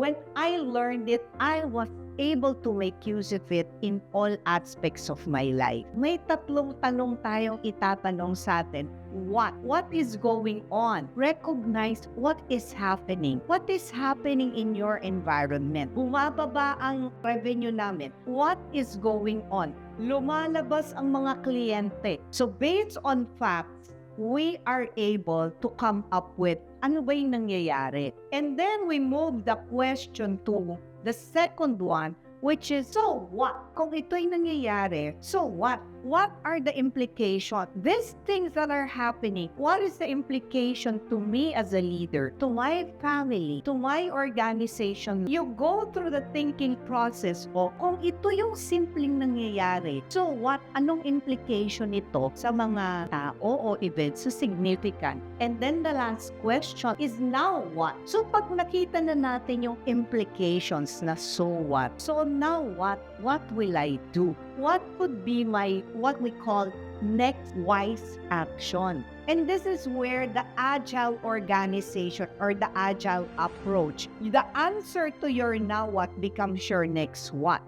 when I learned it, I was able to make use of it in all aspects of my life. May tatlong tanong tayong itatanong sa atin. What? What is going on? Recognize what is happening. What is happening in your environment? Bumababa ang revenue namin. What is going on? Lumalabas ang mga kliyente. So based on facts, we are able to come up with ano ba yung nangyayari. And then we move the question to the second one, which is, so what? Kung ito'y nangyayari, so what? What are the implications? These things that are happening, what is the implication to me as a leader, to my family, to my organization? You go through the thinking process o kung ito yung simpleng nangyayari, so what? Anong implication nito sa mga tao o events so significant? And then the last question is, now what? So pag nakita na natin yung implications na so what? So now what? What will I do? What could be my, what we call, next wise action? And this is where the agile organization or the agile approach, the answer to your now what becomes your next what.